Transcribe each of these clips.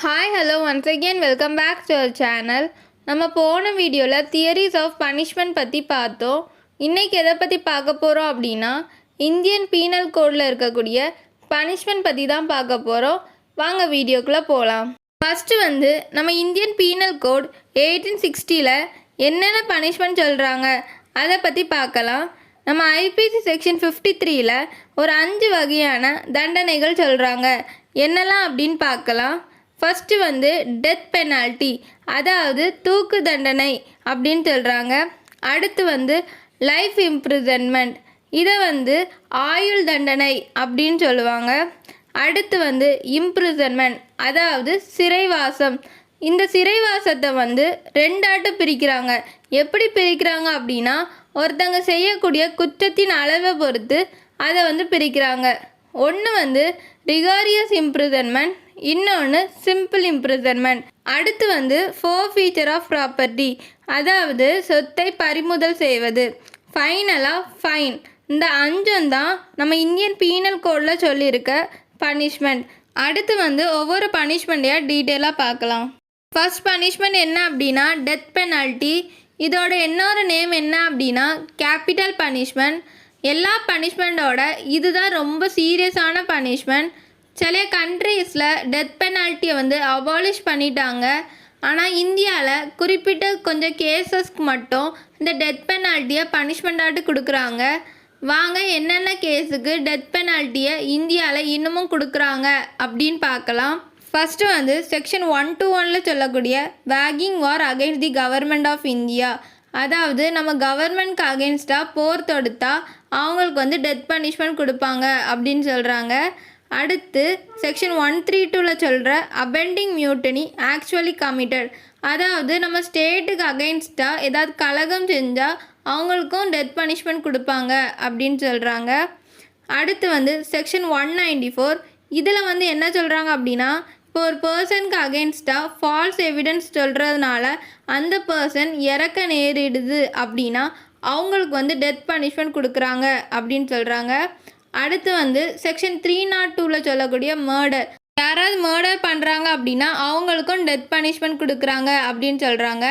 Hi, hello, once again welcome back to our channel. நம்ம போன வீடியோவில் தியரிஸ் ஆஃப் பனிஷ்மெண்ட் பற்றி பார்த்தோம். இன்றைக்கி எதை பற்றி பார்க்க போகிறோம் அப்படின்னா இந்தியன் பீனல் கோடில் இருக்கக்கூடிய பனிஷ்மெண்ட் பற்றி தான் பார்க்க போகிறோம். வாங்க வீடியோக்குள்ளே போகலாம். ஃபஸ்ட்டு நம்ம இந்தியன் பீனல் கோட் 1860 என்னென்ன பனிஷ்மெண்ட் சொல்கிறாங்க அதை பற்றி பார்க்கலாம். நம்ம ஐபிசி செக்ஷன் 53 ஒரு 5 வகையான தண்டனைகள் சொல்கிறாங்க. என்னெல்லாம் அப்படின்னு பார்க்கலாம். ஃபஸ்ட்டு டெத் பெனால்ட்டி, அதாவது தூக்கு தண்டனை அப்படின்னு சொல்கிறாங்க. அடுத்து லைஃப் இம்ப்ரிசன்மெண்ட், இதை ஆயுள் தண்டனை அப்படின்னு சொல்லுவாங்க. அடுத்து இம்ப்ரிசன்மெண்ட், அதாவது சிறைவாசம். இந்த சிறைவாசத்தை ரெண்டாட்டு பிரிக்கிறாங்க. எப்படி பிரிக்கிறாங்க அப்படின்னா ஒருத்தங்க செய்யக்கூடிய குற்றத்தின் அளவை பொறுத்து அதை பிரிக்கிறாங்க. ஒன்று ரிகாரியஸ் இம்ப்ரிசன்மெண்ட், இன்னொன்று சிம்பிள் இம்ப்ரிசன்மெண்ட். அடுத்து ஃபோர்ஃபீச்சர் ஆஃப் ப்ராப்பர்ட்டி, அதாவது சொத்தை பறிமுதல் செய்வது. ஃபைனலாக ஃபைன். இந்த 5 தான் நம்ம இந்தியன் பீனல் கோடில் சொல்லியிருக்க பனிஷ்மெண்ட். அடுத்து ஒவ்வொரு பனிஷ்மெண்ட்டையாக டீட்டெயிலாக பார்க்கலாம். ஃபர்ஸ்ட் பனிஷ்மெண்ட் என்ன அப்படின்னா டெத் பெனால்ட்டி. இதோட இன்னொரு நேம் என்ன அப்படின்னா கேபிட்டல் பனிஷ்மெண்ட். எல்லா பனிஷ்மெண்ட்டோட இதுதான் ரொம்ப சீரியஸான பனிஷ்மெண்ட். சில கண்ட்ரீஸில் டெத் பெனால்ட்டியை அபாலிஷ் பண்ணிட்டாங்க. ஆனால் இந்தியாவில் குறிப்பிட்ட கொஞ்சம் கேஸஸ்க்கு மட்டும் இந்த டெத் பெனால்ட்டியை பனிஷ்மெண்ட்டாட்டு கொடுக்குறாங்க. வாங்க என்னென்ன கேஸுக்கு டெத் பெனால்ட்டியை இந்தியாவில் இன்னமும் கொடுக்குறாங்க அப்படின்னு பார்க்கலாம். ஃபஸ்ட்டு செக்ஷன் 121 சொல்லக்கூடிய வேகிங் war against the government of India, அதாவது நம்ம கவர்மெண்ட்க்கு அகெயின்ஸ்டாக போர் தொடுத்தா அவங்களுக்கு டெத் பனிஷ்மெண்ட் கொடுப்பாங்க அப்படின்னு சொல்கிறாங்க. அடுத்து செக்ஷன் 132 சொல்கிற அபெண்டிங் மியூட்டனி ஆக்சுவலி கமிட்டட், அதாவது நம்ம ஸ்டேட்டுக்கு அகெயின்ஸ்டாக ஏதாவது கலகம் செஞ்சால் அவங்களுக்கும் டெத் பனிஷ்மெண்ட் கொடுப்பாங்க அப்படின்னு சொல்கிறாங்க. அடுத்து செக்ஷன் 194, இதில் என்ன சொல்கிறாங்க அப்படின்னா இப்போ ஒரு பர்சனுக்கு அகெயின்ஸ்டாக ஃபால்ஸ் எவிடன்ஸ் சொல்கிறதுனால அந்த பர்சன் இறக்க நேரிடுது அப்படின்னா அவங்களுக்கு டெத் பனிஷ்மெண்ட் கொடுக்குறாங்க அப்படின்னு சொல்கிறாங்க. அடுத்து செக்ஷன் 302 சொல்லக்கூடிய மர்டர், யாராவது மர்டர் பண்ணுறாங்க அப்படின்னா அவங்களுக்கும் டெத் பனிஷ்மெண்ட் கொடுக்குறாங்க அப்படின்னு சொல்கிறாங்க.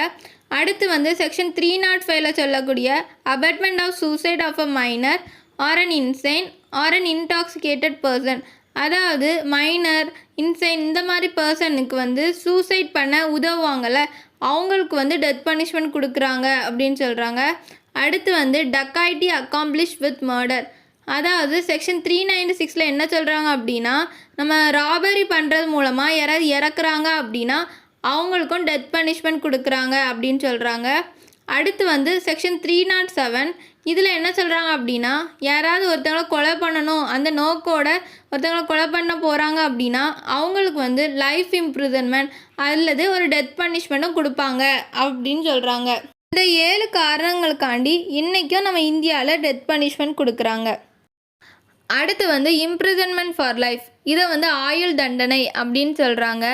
அடுத்து செக்ஷன் 305 சொல்லக்கூடிய abetment of suicide of a minor or an insane or an intoxicated person, அதாவது மைனர் இன்சைன் இந்த மாதிரி பர்சனுக்கு சூசைட் பண்ண உதவுவாங்கள்ல அவங்களுக்கு டெத் பனிஷ்மெண்ட் கொடுக்குறாங்க அப்படின்னு சொல்கிறாங்க. அடுத்து டக்காய்டி அக்காம்ப்ளிஷ் வித் மர்டர், அதாவது செக்ஷன் 396 என்ன சொல்கிறாங்க அப்படின்னா நம்ம ராபரி பண்ணுறது மூலமாக யாராவது இறக்குறாங்க அப்படின்னா அவங்களுக்கும் டெத் பனிஷ்மெண்ட் கொடுக்குறாங்க அப்படின்னு சொல்கிறாங்க. அடுத்து செக்ஷன் 307, இதில் என்ன சொல்கிறாங்க அப்படின்னா யாராவது ஒருத்தவங்களை கொலை பண்ணணும் அந்த நோக்கோட ஒருத்தவங்களை கொலை பண்ண போகிறாங்க அப்படின்னா அவங்களுக்கு லைஃப் இம்ப்ரிசன்மெண்ட் அல்லது ஒரு டெத் பனிஷ்மெண்ட்டும் கொடுப்பாங்க அப்படின்னு சொல்கிறாங்க. இந்த 7 காரணங்களுக்காண்டி இன்றைக்கும் நம்ம இந்தியாவில் டெத் பனிஷ்மெண்ட் கொடுக்குறாங்க. அடுத்து இம்ப்ரிசன்மெண்ட் ஃபார் லைஃப், இதை ஆயுள் தண்டனை அப்படின்னு சொல்கிறாங்க.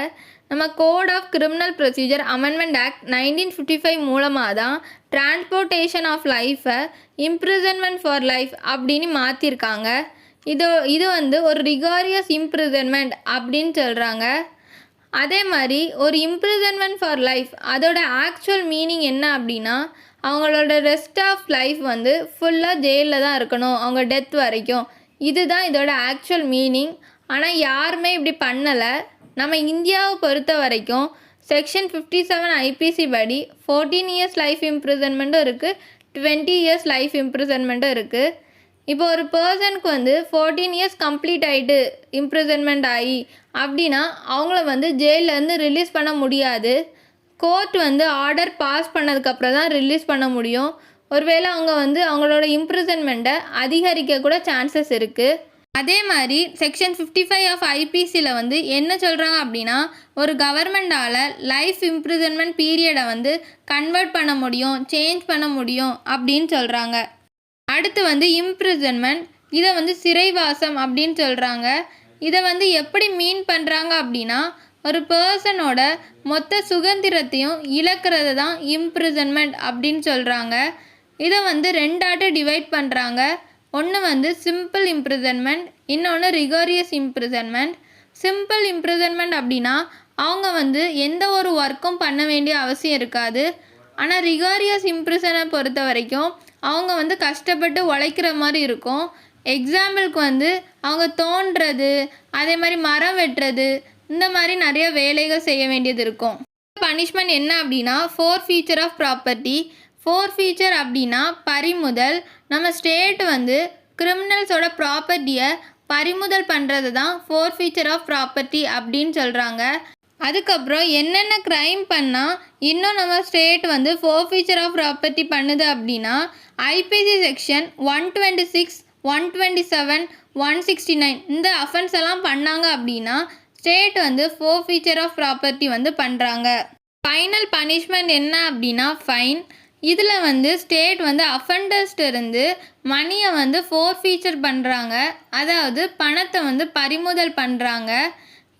நம்ம code of criminal procedure amendment act 1955 மூலமாக தான் டிரான்ஸ்போர்ட்டேஷன் ஆஃப் லைஃப்பை இம்ப்ரிசன்மெண்ட் ஃபார் லைஃப் அப்படின்னு மாற்றிருக்காங்க. இது ஒரு ரிகாரியஸ் இம்ப்ரிசன்மெண்ட் அப்படின்னு சொல்கிறாங்க. அதே மாதிரி ஒரு இம்ப்ரிசன்மெண்ட் ஃபார் லைஃப் அதோட ஆக்சுவல் மீனிங் என்ன அப்படின்னா அவங்களோட ரெஸ்ட் ஆஃப் லைஃப் ஃபுல்லாக ஜெயிலில் தான் இருக்கணும் அவங்க டெத் வரைக்கும். இதுதான் இதோட ஆக்சுவல் மீனிங். ஆனால் யாருமே இப்படி பண்ணலை. நம்ம இந்தியாவை பொறுத்த வரைக்கும் செக்ஷன் 57 ஐபிசி படி 14 years லைஃப் இம்ப்ரிசன்மெண்ட்டும் இருக்குது, 20 years லைஃப் இம்ப்ரிசன்மெண்ட்டும் இருக்குது. இப்போ ஒரு பர்சனுக்கு 14 years கம்ப்ளீட் ஆகிட்டு இம்ப்ரிசன்மெண்ட் ஆகி அப்படின்னா அவங்கள ஜெயிலேருந்து ரிலீஸ் பண்ண முடியாது. கோர்ட் ஆர்டர் பாஸ் பண்ணதுக்கப்புறம் தான் ரிலீஸ் பண்ண முடியும். ஒருவேளை அவங்க அவங்களோட இம்ப்ரிசன்மெண்ட்டை அதிகரிக்க கூட சான்சஸ் இருக்குது. அதே மாதிரி செக்ஷன் 55 ஆஃப் ஐபிசியில் என்ன சொல்கிறாங்க அப்படின்னா ஒரு கவர்மெண்டால் லைஃப் இம்ப்ரிசன்மெண்ட் பீரியடை கன்வெர்ட் பண்ண முடியும், சேஞ்ச் பண்ண முடியும் அப்படின்னு சொல்கிறாங்க. அடுத்து இம்ப்ரிசன்மெண்ட், இதை சிறைவாசம் அப்படின்னு சொல்கிறாங்க. இதை எப்படி மீன் பண்ணுறாங்க அப்படின்னா ஒரு பர்சனோட மொத்த சுதந்திரத்தையும் இழக்கிறது தான் இம்ப்ரிசன்மெண்ட் அப்படின்னு சொல்கிறாங்க. இதை ரெண்டாட்டு டிவைட் பண்ணுறாங்க. ஒன்று சிம்பிள் இம்ப்ரிசன்மெண்ட், இன்னொன்று ரிகாரியஸ் இம்ப்ரிசன்மெண்ட். சிம்பிள் இம்ப்ரிசன்மெண்ட் அப்படின்னா அவங்க வந்து எந்த ஒரு ஒர்க்கும் பண்ண வேண்டிய அவசியம் இருக்காது. ஆனால் ரிகாரியஸ் இம்ப்ரிசனை பொறுத்த வரைக்கும் அவங்க வந்து கஷ்டப்பட்டு உழைக்கிற மாதிரி இருக்கும். எக்ஸாம்பிளுக்கு வந்து அவங்க தோண்டுறது, அதே மாதிரி மரம் வெட்டுறது, இந்த மாதிரி நிறைய வேலைகள் செய்ய வேண்டியது இருக்கும். பனிஷ்மெண்ட் என்ன அப்படின்னா ஃபோர்ஃபீச்சர் ஆஃப் ப்ராப்பர்ட்டி. ஃபோர்ஃபீச்சர் அப்படின்னா பறிமுதல். நம்ம ஸ்டேட் வந்து கிரிமினல்ஸோட ப்ராப்பர்ட்டியை பறிமுதல் பண்ணுறது தான் ஃபோர்ஃபீச்சர் ஆஃப் ப்ராப்பர்ட்டி அப்படின்னு சொல்கிறாங்க. அதுக்கப்புறம் என்னென்ன க்ரைம் பண்ணால் இன்னும் நம்ம ஸ்டேட் வந்து ஃபோர்ஃபீச்சர் ஆஃப் ப்ராப்பர்ட்டி பண்ணுது அப்படின்னா ஐபிசி செக்ஷன் 126, 127, 169 இந்த அஃபென்ஸ் எல்லாம் பண்ணாங்க அப்படின்னா ஸ்டேட் வந்து ஃபோர்ஃபீச்சர் ஆஃப் ப்ராப்பர்ட்டி வந்து பண்ணுறாங்க. ஃபைனல் பனிஷ்மெண்ட் என்ன அப்படின்னா ஃபைன். இதில் வந்து ஸ்டேட் வந்து அஃபெண்டர்ஸ்ட்டு இருந்து மணியை வந்து ஃபோர்ஃபீச்சர் பண்ணுறாங்க, அதாவது பணத்தை வந்து பறிமுதல் பண்ணுறாங்க.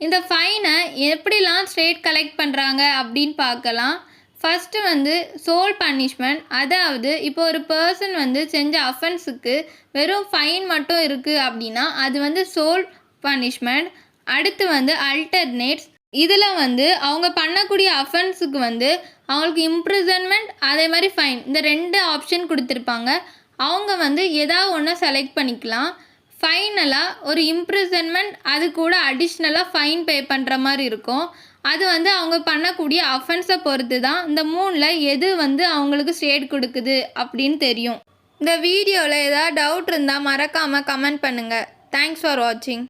இந்த ஃபைனை எப்படிலாம் ஸ்டேட் கலெக்ட் பண்ணுறாங்க அப்படின்னு பார்க்கலாம். ஃபஸ்ட்டு வந்து சோல் பனிஷ்மெண்ட், அதாவது இப்போ ஒரு பர்சன் வந்து செஞ்ச அஃபென்ஸுக்கு வெறும் ஃபைன் மட்டும் இருக்குது அப்படின்னா அது வந்து சோல் பனிஷ்மெண்ட். அடுத்து வந்து அல்டர்னேட்ஸ். இதில் வந்து அவங்க பண்ணக்கூடிய அஃபென்ஸுக்கு வந்து அவங்களுக்கு இம்ப்ரிசன்மெண்ட் அதே மாதிரி ஃபைன் இந்த 2 ஆப்ஷன் கொடுத்துருப்பாங்க. அவங்க வந்து ஏதாவது ஒன்று செலக்ட் பண்ணிக்கலாம். ஃபைனலாக ஒரு இம்ப்ரிசன்மெண்ட் அது கூட அடிஷ்னலாக ஃபைன் பே பண்ணுற மாதிரி இருக்கும். அது வந்து அவங்க பண்ணக்கூடிய அஃபென்ஸை பொறுத்து தான் இந்த 3ல் எது வந்து அவங்களுக்கு ஸ்டேட் கொடுக்குது அப்படின்னு தெரியும். இந்த வீடியோவில் ஏதாவது டவுட் இருந்தால் மறக்காமல் கமெண்ட் பண்ணுங்கள். தேங்க்ஸ் ஃபார் வாட்சிங்.